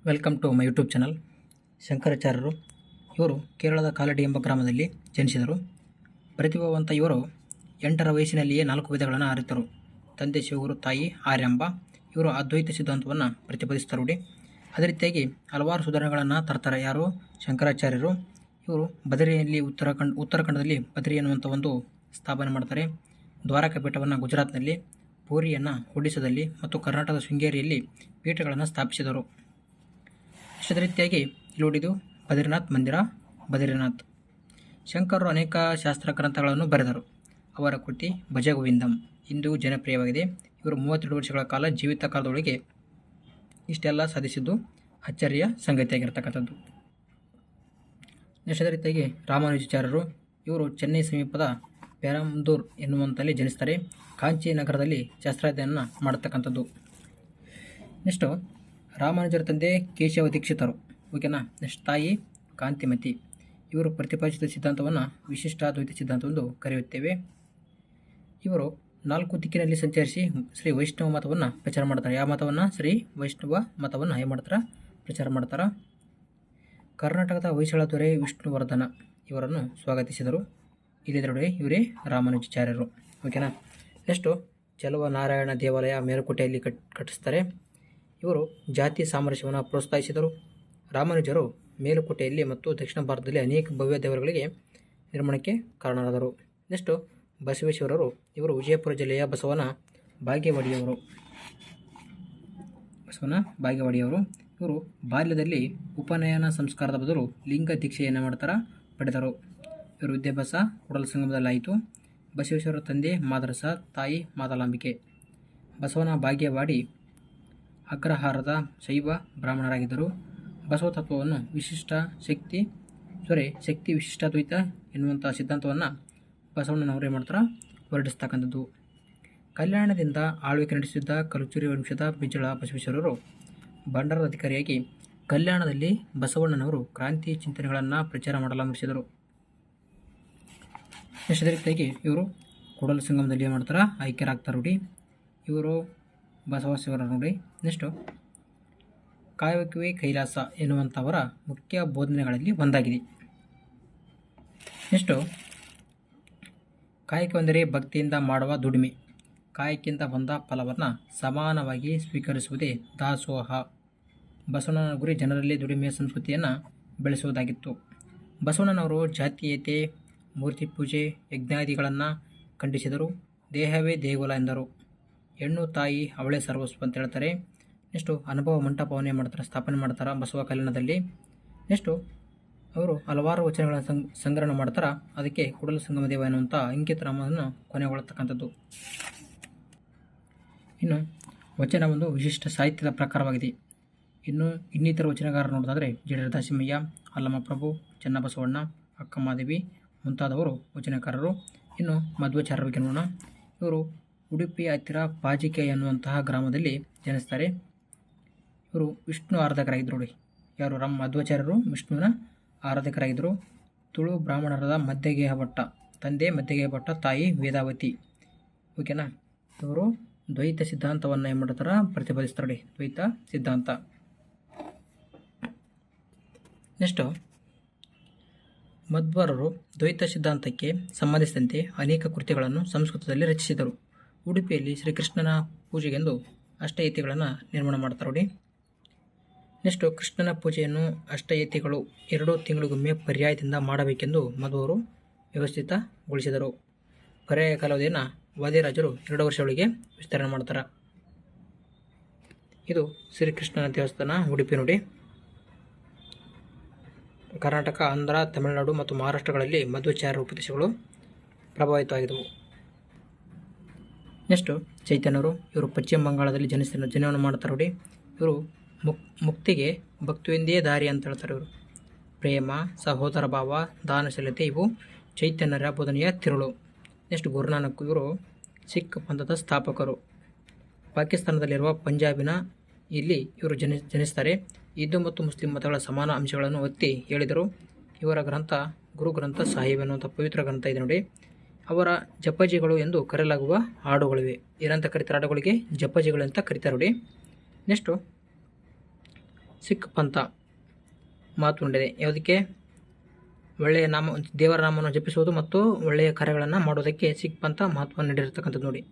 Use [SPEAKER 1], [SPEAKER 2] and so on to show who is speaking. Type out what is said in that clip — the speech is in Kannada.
[SPEAKER 1] Welcome to my YouTube channel. ಶಂಕರಾಚಾರ್ಯರು ಇವರು ಕೇರಳದ ಕಾಲಡಿ ಎಂಬ ಗ್ರಾಮದಲ್ಲಿ ಜನಿಸಿದರು. ಪ್ರತಿಭಾವಂತ ಇವರು 8ರ ವಯಸ್ಸಿನಲ್ಲಿಯೇ 4 ವೇದಗಳನ್ನು ಅರಿತರು. ತಂದೆ ಶಿವಗುರು, ತಾಯಿ ಆರ್ಯಾಂಬ. ಇವರು ಅದ್ವೈತ ಸಿದ್ಧಾಂತವನ್ನು ಪ್ರತಿಪಾದಿಸುತ್ತಾರೆ. ಅದೇ ರೀತಿಯಾಗಿ ಹಲವಾರು ಸುಧಾರಣೆಗಳನ್ನು ತರ್ತಾರೆ. ಯಾರು? ಶಂಕರಾಚಾರ್ಯರು. ಇವರು ಬದರಿಯಲ್ಲಿ ಉತ್ತರಾಖಂಡದಲ್ಲಿ ಬದರಿ ಎನ್ನುವಂಥ ಒಂದು ಸ್ಥಾಪನೆ ಮಾಡ್ತಾರೆ. ದ್ವಾರಕಾ ಪೀಠವನ್ನು ಗುಜರಾತ್ನಲ್ಲಿ, ಪೂರಿಯನ್ನು ಒಡಿಸ್ಸಾದಲ್ಲಿ ಮತ್ತು ಕರ್ನಾಟಕದ ಶೃಂಗೇರಿಯಲ್ಲಿ ಪೀಠಗಳನ್ನು ಸ್ಥಾಪಿಸಿದರು. ಅದೇ ರೀತಿಯಾಗಿ ಇಲ್ಲಿ ನೋಡಿದ್ದು ಬದ್ರಿನಾಥ್ ಮಂದಿರ, ಬದ್ರಿನಾಥ್. ಶಂಕರರು ಅನೇಕ ಶಾಸ್ತ್ರ ಗ್ರಂಥಗಳನ್ನು ಬರೆದರು. ಅವರ ಕೃತಿ ಭಜಗೋವಿಂದಂ ಇಂದು ಜನಪ್ರಿಯವಾಗಿದೆ. ಇವರು 32 ವರ್ಷಗಳ ಕಾಲ ಜೀವಿತ ಕಾಲದೊಳಗೆ ಇಷ್ಟೆಲ್ಲ ಸಾಧಿಸಿದ್ದು ಅಚ್ಚರಿಯ ಸಂಗತಿಯಾಗಿರ್ತಕ್ಕಂಥದ್ದು. ಅದೇ ರೀತಿಯಾಗಿ ರಾಮಾನುಜಾಚಾರ್ಯರು ಇವರು ಚೆನ್ನೈ ಸಮೀಪದ ಪೆರಂಬದೂರ್ ಎನ್ನುವಂಥಲ್ಲಿ ಜನಿಸ್ತಾರೆ. ಕಾಂಚಿ ನಗರದಲ್ಲಿ ಶಾಸ್ತ್ರಾಧ್ಯಯನ ಮಾಡತಕ್ಕಂಥದ್ದು. ನೆಕ್ಸ್ಟು ರಾಮಾನುಜರ ತಂದೆ ಕೇಶವ ದೀಕ್ಷಿತರು. ಓಕೆನಾ. ನೆಕ್ಸ್ಟ್ ತಾಯಿ ಕಾಂತಿಮತಿ. ಇವರು ಪ್ರತಿಪಾದಿಸಿದ ಸಿದ್ಧಾಂತವನ್ನು ವಿಶಿಷ್ಟಾದ್ವೈತ ಸಿದ್ಧಾಂತವೆಂದು ಕರೆಯುತ್ತೇವೆ. ಇವರು 4 ದಿಕ್ಕಿನಲ್ಲಿ ಸಂಚರಿಸಿ ಶ್ರೀ ವೈಷ್ಣವ ಮತವನ್ನು ಪ್ರಚಾರ ಮಾಡ್ತಾರೆ. ಯಾವ ಮತವನ್ನು? ಶ್ರೀ ವೈಷ್ಣವ ಮತವನ್ನು ಏನು ಮಾಡ್ತಾರೆ? ಪ್ರಚಾರ ಮಾಡ್ತಾರೆ. ಕರ್ನಾಟಕದ ಹೊಯ್ಸಳ ದೊರೆ ವಿಷ್ಣುವರ್ಧನ ಇವರನ್ನು ಸ್ವಾಗತಿಸಿದರು. ಇಲ್ಲಿದ್ದರೆ ಇವರೇ ರಾಮಾನುಜಾಚಾರ್ಯರು. ಓಕೆನಾ. ನೆಕ್ಸ್ಟು ಚಲುವ ನಾರಾಯಣ ದೇವಾಲಯ ಮೇಲುಕೋಟೆಯಲ್ಲಿ ಕಟ್ಟಿಸ್ತಾರೆ. ಇವರು ಜಾತಿ ಸಾಮರಸ್ಯವನ್ನು ಪ್ರೋತ್ಸಾಹಿಸಿದರು. ರಾಮಾನುಜರು ಮೇಲುಕೋಟೆಯಲ್ಲಿ ಮತ್ತು ದಕ್ಷಿಣ ಭಾರತದಲ್ಲಿ ಅನೇಕ ಭವ್ಯ ದೇವರುಗಳಿಗೆ ನಿರ್ಮಾಣಕ್ಕೆ ಕಾರಣರಾದರು. ನೆಕ್ಸ್ಟು ಬಸವೇಶ್ವರರು ಇವರು ವಿಜಯಪುರ ಜಿಲ್ಲೆಯ ಬಸವನ ಬಾಗೇವಾಡಿಯವರು. ಇವರು ಬಾಲ್ಯದಲ್ಲಿ ಉಪನಯನ ಸಂಸ್ಕಾರದ ಬದಲು ಲಿಂಗ ದೀಕ್ಷೆಯನ್ನು ಪಡೆದರು. ಇವರು ವಿದ್ಯಾಭ್ಯಾಸ ಕೂಡಲ ಸಂಗಮದಲ್ಲಾಯಿತು. ಬಸವೇಶ್ವರರ ತಂದೆ ಮಾದರಸ, ತಾಯಿ ಮಾದಲಾಂಬಿಕೆ. ಬಸವನ ಬಾಗೇವಾಡಿ ಅಗ್ರಹಾರದ ಶೈವ ಬ್ರಾಹ್ಮಣರಾಗಿದ್ದರು. ಬಸವ ತತ್ವವನ್ನು ಶಕ್ತಿ ವಿಶಿಷ್ಟಾದ್ವೈತ ಎನ್ನುವಂಥ ಸಿದ್ಧಾಂತವನ್ನು ಬಸವಣ್ಣನವರು ಏನು ಮಾಡ್ತಾರೆ? ಹೊರಡಿಸ್ತಕ್ಕಂಥದ್ದು. ಕಲ್ಯಾಣದಿಂದ ಆಳ್ವಿಕೆ ನಡೆಸುತ್ತಿದ್ದ ಕಲಚುರಿ ವಂಶದ ಬಿಜ್ಜಳ ಬಸವೇಶ್ವರರು ಭಂಡಾರದ ಅಧಿಕಾರಿಯಾಗಿ ಕಲ್ಯಾಣದಲ್ಲಿ ಬಸವಣ್ಣನವರು ಕ್ರಾಂತಿ ಚಿಂತನೆಗಳನ್ನು ಪ್ರಚಾರ ಮಾಡಲು ಆರಂಭಿಸಿದರು. ಅದೇ ರೀತಿಯಾಗಿ ಇವರು ಕೂಡಲ ಸಂಗಮದಲ್ಲಿ ಏನು ಮಾಡ್ತಾರೆ? ಐಕ್ಯರಾಗ್ತಾರೆ ನೋಡಿ. ಇವರು ಬಸವೇಶ್ವರರು ನೋಡಿ. ನೆಕ್ಸ್ಟು ಕಾಯಕವೇ ಕೈಲಾಸ ಎನ್ನುವಂಥವರ ಮುಖ್ಯ ಬೋಧನೆಗಳಲ್ಲಿ ಒಂದಾಗಿದೆ. ನೆಕ್ಸ್ಟು ಕಾಯಕವೆಂದರೆ ಭಕ್ತಿಯಿಂದ ಮಾಡುವ ದುಡಿಮೆ. ಕಾಯಕ್ಕಿಂತ ಬಂದ ಫಲವನ್ನು ಸಮಾನವಾಗಿ ಸ್ವೀಕರಿಸುವುದೇ ದಾಸೋಹ. ಬಸವಣ್ಣನ ಗುರಿ ಜನರಲ್ಲಿ ದುಡಿಮೆಯ ಸಂಸ್ಕೃತಿಯನ್ನು ಬೆಳೆಸುವುದಾಗಿತ್ತು. ಬಸವಣ್ಣನವರು ಜಾತೀಯತೆ, ಮೂರ್ತಿ ಪೂಜೆ, ಯಜ್ಞಾದಿಗಳನ್ನು ಖಂಡಿಸಿದರು. ದೇಹವೇ ದೇಗುಲ ಎಂದರು. ಹೆಣ್ಣು ತಾಯಿ ಅವಳೇ ಸರ್ವಸ್ವ ಅಂತ ಹೇಳ್ತಾರೆ. ನೆಕ್ಸ್ಟು ಅನುಭವ ಮಂಟಪವನ್ನೇ ಮಾಡ್ತಾರೆ, ಸ್ಥಾಪನೆ ಮಾಡ್ತಾರೆ ಬಸವ ಕಲ್ಯಾಣದಲ್ಲಿ. ನೆಕ್ಸ್ಟು ಅವರು ಹಲವಾರು ವಚನಗಳನ್ನು ಸಂಗ್ರಹಣ ಮಾಡ್ತಾರೆ. ಅದಕ್ಕೆ ಕೂಡಲ ಸಂಗಮ ದೇವ ಎನ್ನುವಂಥ ಅಂಕಿತ ನಾಮವನ್ನು ಕೊನೆಗೊಳ್ಳತಕ್ಕಂಥದ್ದು. ಇನ್ನು ವಚನ ಒಂದು ವಿಶಿಷ್ಟ ಸಾಹಿತ್ಯದ ಪ್ರಕಾರವಾಗಿದೆ. ಇನ್ನು ಇನ್ನಿತರ ವಚನಗಾರರು ನೋಡೋದಾದರೆ ಜಿ.ಡಿ. ದಾಸಿಮಯ್ಯ, ಅಲ್ಲಮ ಪ್ರಭು, ಚನ್ನಬಸವಣ್ಣ, ಅಕ್ಕಮಹಾದೇವಿ ಮುಂತಾದವರು ವಚನಕಾರರು. ಇನ್ನು ಮಧ್ವಾಚಾರ್ಯರ ಬಗ್ಗೆ ನೋಡೋಣ. ಇವರು ಉಡುಪಿಯ ಹತ್ತಿರ ಪಾಜಿಕೆ ಎನ್ನುವಂತಹ ಗ್ರಾಮದಲ್ಲಿ ಜನಿಸ್ತಾರೆ. ಇವರು ವಿಷ್ಣು ಆರಾಧಕರಾಗಿದ್ದರು ನೋಡಿ. ಯಾರು? ಮಧ್ವಾಚಾರ್ಯರು ವಿಷ್ಣುವಿನ ಆರಾಧಕರಾಗಿದ್ದರು. ತುಳು ಬ್ರಾಹ್ಮಣರಾದ ಮಧ್ಯಗೇಹ ಭಟ್ಟ ತಂದೆ ಮಧ್ಯಗೇಹ ಭಟ್ಟ, ತಾಯಿ ವೇದಾವತಿ. ಓಕೆನಾ. ಇವರು ದ್ವೈತ ಸಿದ್ಧಾಂತವನ್ನು ಏನು ಮಾಡ್ತಾರೆ? ಪ್ರತಿಪಾದಿಸ್ತಾರೆ. ದ್ವೈತ ಸಿದ್ಧಾಂತ. ನೆಕ್ಸ್ಟು ಮಧ್ವರರು ದ್ವೈತ ಸಿದ್ಧಾಂತಕ್ಕೆ ಸಂಬಂಧಿಸಿದಂತೆ ಅನೇಕ ಕೃತಿಗಳನ್ನು ಸಂಸ್ಕೃತದಲ್ಲಿ ರಚಿಸಿದರು. ಉಡುಪಿಯಲ್ಲಿ ಶ್ರೀಕೃಷ್ಣನ ಪೂಜೆಗೆಂದು ಅಷ್ಟಯತಿಗಳನ್ನು ನಿರ್ಮಾಣ ಮಾಡ್ತಾರೆ ನೋಡಿ. ನೆಕ್ಸ್ಟು ಕೃಷ್ಣನ ಪೂಜೆಯನ್ನು ಅಷ್ಟಯತಿಗಳು 2 ತಿಂಗಳಿಗೊಮ್ಮೆ ಪರ್ಯಾಯದಿಂದ ಮಾಡಬೇಕೆಂದು ಮಧ್ವರು ವ್ಯವಸ್ಥಿತಗೊಳಿಸಿದರು. ಪರ್ಯಾಯ ಕಾಲಾವಧಿಯನ್ನು ವಾದಿರಾಜರು 2 ವರ್ಷಗಳಿಗೆ ವಿಸ್ತರಣೆ ಮಾಡ್ತಾರೆ. ಇದು ಶ್ರೀಕೃಷ್ಣನ ದೇವಸ್ಥಾನ ಉಡುಪಿ ನೋಡಿ. ಕರ್ನಾಟಕ, ಆಂಧ್ರ, ತಮಿಳುನಾಡು ಮತ್ತು ಮಹಾರಾಷ್ಟ್ರಗಳಲ್ಲಿ ಮಧ್ವಾಚಾರ್ಯರ ಉಪದೇಶಗಳು ಪ್ರಭಾವಿತವಾಗಿದ್ದವು. ನೆಕ್ಸ್ಟು ಚೈತನ್ಯರು ಇವರು ಪಶ್ಚಿಮ ಬಂಗಾಳದಲ್ಲಿ ಜನನವನ್ನು ಮಾಡ್ತಾರೆ ನೋಡಿ. ಇವರು ಮುಕ್ತಿಗೆ ಭಕ್ತಿಯೊಂದೇ ದಾರಿ ಅಂತ ಹೇಳ್ತಾರೆ. ಇವರು ಪ್ರೇಮ, ಸಹೋದರ ಭಾವ, ದಾನಶೀಲತೆ ಇವು ಚೈತನ್ಯರ ಬೋಧನೆಯ ತಿರುಳು. ನೆಕ್ಸ್ಟ್ ಗುರುನಾನಕ್ ಇವರು ಸಿಖ್ ಪಂಥದ ಸ್ಥಾಪಕರು. ಪಾಕಿಸ್ತಾನದಲ್ಲಿರುವ ಪಂಜಾಬಿನ ಇಲ್ಲಿ ಇವರು ಜನಿಸ್ತಾರೆ. ಹಿಂದೂ ಮತ್ತು ಮುಸ್ಲಿಂ ಮತಗಳ ಸಮಾನ ಅಂಶಗಳನ್ನು ಒತ್ತಿ ಹೇಳಿದರು. ಇವರ ಗ್ರಂಥ ಗುರು ಗ್ರಂಥ ಸಾಹಿಬ್ ಎನ್ನುವಂಥ ಪವಿತ್ರ ಗ್ರಂಥ ಇದೆ ನೋಡಿ. ಅವರ ಜಪಜಿಗಳು ಎಂದು ಕರೆಯಲಾಗುವ ಹಾಡುಗಳಿವೆ. ಏನಂತ ಕರೀತಾರೆ? ಹಾಡುಗಳಿಗೆ ಜಪಜಿಗಳು ಅಂತ ಕರೀತಾರೆ ನೋಡಿ. ನೆಕ್ಸ್ಟು ಸಿಖ್ ಪಂಥ ಮಹತ್ವ ಹೊಂದಿದೆ. ಯಾವುದಕ್ಕೆ? ಒಳ್ಳೆಯ ದೇವರ ನಾಮವನ್ನು ಜಪಿಸುವುದು ಮತ್ತು ಒಳ್ಳೆಯ ಕಾರ್ಯಗಳನ್ನು ಮಾಡೋದಕ್ಕೆ ಸಿಖ್ ಪಂಥ ಮಹತ್ವ ನೀಡಿರತಕ್ಕಂಥದ್ದು ನೋಡಿ.